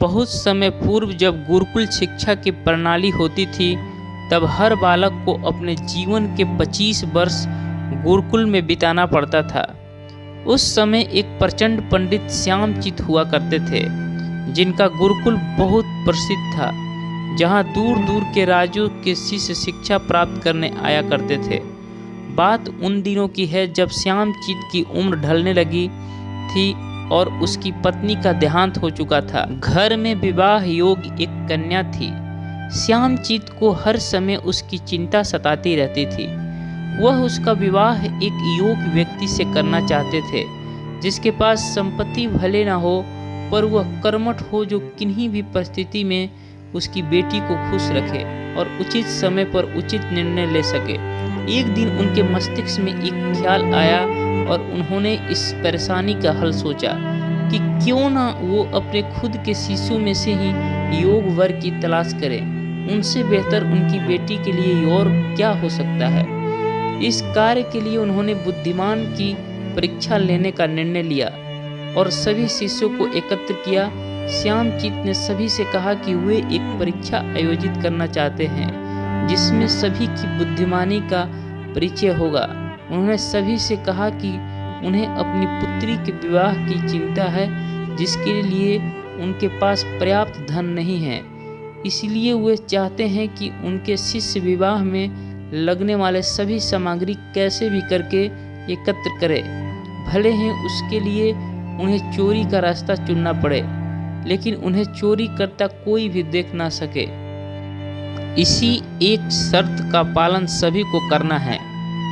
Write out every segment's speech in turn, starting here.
बहुत समय पूर्व जब गुरुकुल शिक्षा की प्रणाली होती थी, तब हर बालक को अपने जीवन के 25 वर्ष गुरुकुल में बिताना पड़ता था। उस समय एक प्रचंड पंडित श्यामचित हुआ करते थे, जिनका गुरुकुल बहुत प्रसिद्ध था, जहां दूर दूर के राज्यों के शिष्य शिक्षा प्राप्त करने आया करते थे। बात उन दिनों की है जब श्यामचित की उम्र ढलने लगी थी और उसकी पत्नी का देहांत हो चुका था। घर में विवाह योग्य एक कन्या थी। श्यामचित को हर समय उसकी चिंता सताती रहती थी। वह उसका विवाह एक योग्य व्यक्ति से करना चाहते थे, जिसके पास संपत्ति भले न हो, पर वह कर्मठ हो, जो किन्हीं भी परिस्थिति में उसकी बेटी को खुश रखे और उचित समय पर उचित निर्णय ले सके। एक दिन उनके मस्तिष्क में एक ख्याल आया और उन्होंने इस परेशानी का हल सोचा कि क्यों ना वो अपने खुद के शिशु में से ही योग वर की तलाश करें। उनसे बेहतर उनकी बेटी के लिए और क्या हो सकता है। इस कार्य के लिए उन्होंने बुद्धिमान की परीक्षा लेने का निर्णय लिया और सभी शिष्यों को एकत्र किया। श्यामचित ने सभी से कहा कि वे एक परीक्षा आयोजित करना चाहते हैं, जिसमें सभी की बुद्धिमानी का परिचय होगा। उन्होंने सभी से कहा कि उन्हें अपनी पुत्री के विवाह की चिंता है, जिसके लिए उनके पास पर्याप्त धन नहीं है। इसलिए वे चाहते हैं कि उनके शिष्य विवाह में लगने वाले सभी सामग्री कैसे भी करके एकत्र करें। भले ही उसके लिए उन्हें चोरी का रास्ता चुनना पड़े, लेकिन उन्हें चोरी करता कोई भी देख ना सके। इसी एक शर्त का पालन सभी को करना है।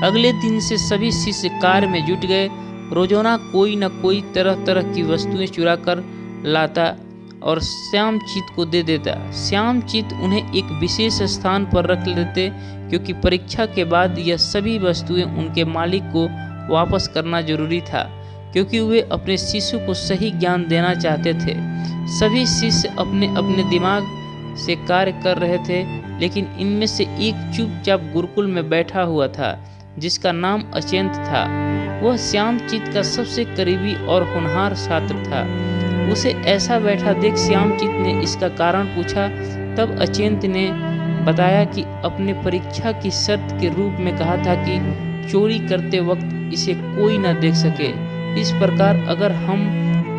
अगले दिन से सभी शिष्य कार्य में जुट गए। रोजाना कोई न कोई तरह तरह की वस्तुएं चुरा कर लाता और श्यामचित को दे देता। श्यामचित उन्हें एक विशेष स्थान पर रख लेते, क्योंकि परीक्षा के बाद यह सभी वस्तुएं उनके मालिक को वापस करना जरूरी था, क्योंकि वे अपने शिशु को सही ज्ञान देना चाहते थे। सभी शिष्य अपने अपने दिमाग से कार्य कर रहे थे, लेकिन इनमें से एक चुपचाप गुरुकुल में बैठा हुआ था, जिसका नाम अचिंत था। वह श्यामचित का सबसे करीबी और होनहार छात्र था। उसे ऐसा बैठा देख श्यामचित ने इसका कारण पूछा। तब अचिंत ने बताया कि अपने परीक्षा की शर्त के रूप में कहा था कि चोरी करते वक्त इसे कोई न देख सके। इस प्रकार अगर हम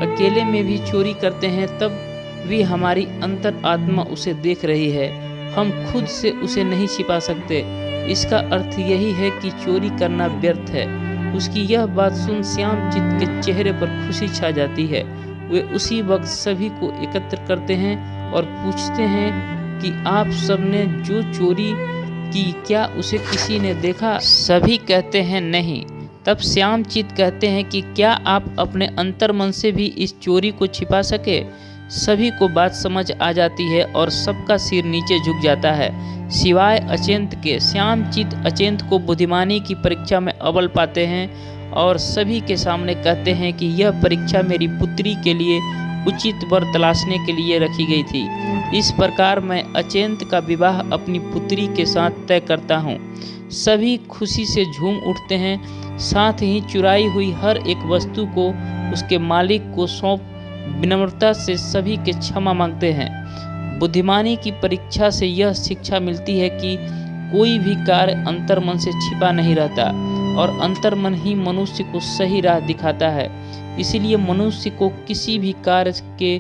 अकेले में भी चोरी करते हैं, तब भी हमारी अंतर आत्मा उसे देख रही है। हम खुद से उसे नहीं छिपा सकते। इसका अर्थ यही है कि चोरी करना व्यर्थ है। उसकी यह बात सुन श्यामचित के चेहरे पर खुशी छा जाती है। वे उसी वक्त सभी को एकत्र करते हैं और पूछते हैं कि आप सबने जो चोरी की, क्या उसे किसी ने देखा? सभी कहते हैं नहीं। तब श्यामचित कहते हैं कि क्या आप अपने अंतर्मन से भी इस चोरी को छिपा सके? सभी को बात समझ आ जाती है और सबका सिर नीचे झुक जाता है, सिवाय अचिंत के। श्यामचित अचिंत को बुद्धिमानी की परीक्षा में अव्वल पाते हैं और सभी के सामने कहते हैं कि यह परीक्षा मेरी पुत्री के लिए उचित वर तलाशने के लिए रखी गई थी। इस प्रकार मैं अचिंत का विवाह अपनी पुत्री के साथ तय करता हूँ। सभी खुशी से झूम उठते हैं, साथ ही चुराई हुई हर एक वस्तु को उसके मालिक को सौंप विनम्रता से सभी के क्षमा मांगते हैं। बुद्धिमानी की परीक्षा से यह शिक्षा मिलती है कि कोई भी कार्य अंतर्मन से छिपा नहीं रहता और अंतर्मन ही मनुष्य को सही राह दिखाता है। इसलिए मनुष्य को किसी भी कार्य के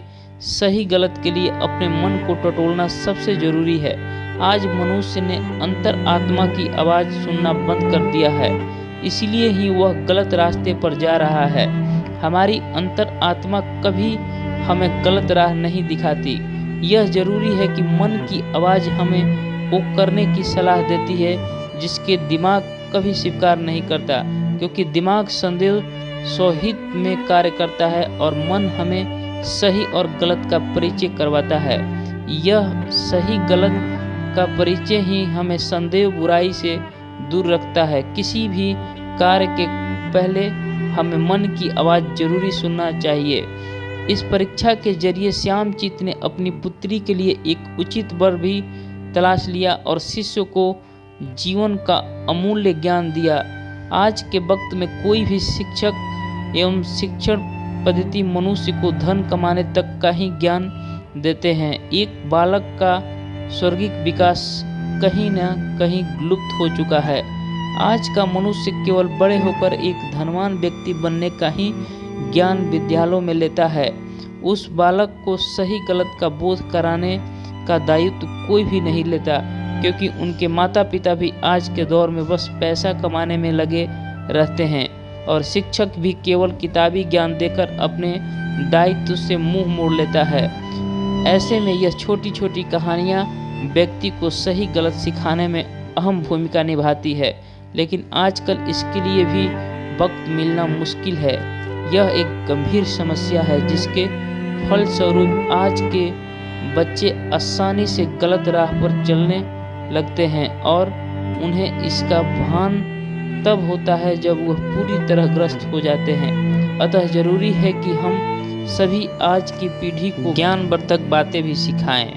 सही गलत के लिए अपने मन को टटोलना सबसे जरूरी है। आज मनुष्य ने अंतर आत्मा की आवाज़ सुनना बंद कर दिया है, इसलिए ही वह गलत रास्ते पर जा रहा है। हमारी अंतर आत्मा कभी हमें गलत राह नहीं दिखाती। यह जरूरी है कि मन की आवाज़ हमें वो करने की सलाह देती है जिसके दिमाग कभी स्वीकार नहीं करता, क्योंकि दिमाग संदेह स्वहित में कार्य करता है और मन हमें सही और गलत का परिचय करवाता है। यह सही गलत का परिचय ही हमें संदेह बुराई से दूर रखता है। किसी भी कार्य के पहले हमें मन की आवाज़ जरूरी सुनना चाहिए। इस परीक्षा के जरिए श्यामचित ने अपनी पुत्री के लिए एक उचित वर भी तलाश लिया और शिष्य को जीवन का अमूल्य ज्ञान दिया। आज के वक्त में कोई भी शिक्षक एवं शिक्षण पद्धति मनुष्य को धन कमाने तक का ही ज्ञान देते हैं। एक बालक का स्वर्गिक विकास कहीं न कहीं लुप्त हो चुका है। आज का मनुष्य केवल बड़े होकर एक धनवान व्यक्ति बनने का ही ज्ञान विद्यालयों में लेता है। उस बालक को सही गलत का बोध कराने का दायित्व कोई भी नहीं लेता, क्योंकि उनके माता पिता भी आज के दौर में बस पैसा कमाने में लगे रहते हैं और शिक्षक भी केवल किताबी ज्ञान देकर अपने दायित्व से मुंह मोड़ लेता है। ऐसे में यह छोटी छोटी कहानियाँ व्यक्ति को सही गलत सिखाने में अहम भूमिका निभाती है, लेकिन आजकल इसके लिए भी वक्त मिलना मुश्किल है। यह एक गंभीर समस्या है जिसके फलस्वरूप आज के बच्चे आसानी से गलत राह पर चलने लगते हैं और उन्हें इसका भान तब होता है जब वह पूरी तरह ग्रस्त हो जाते हैं। अतः जरूरी है कि हम सभी आज की पीढ़ी को ज्ञानवर्धक बातें भी सिखाएं।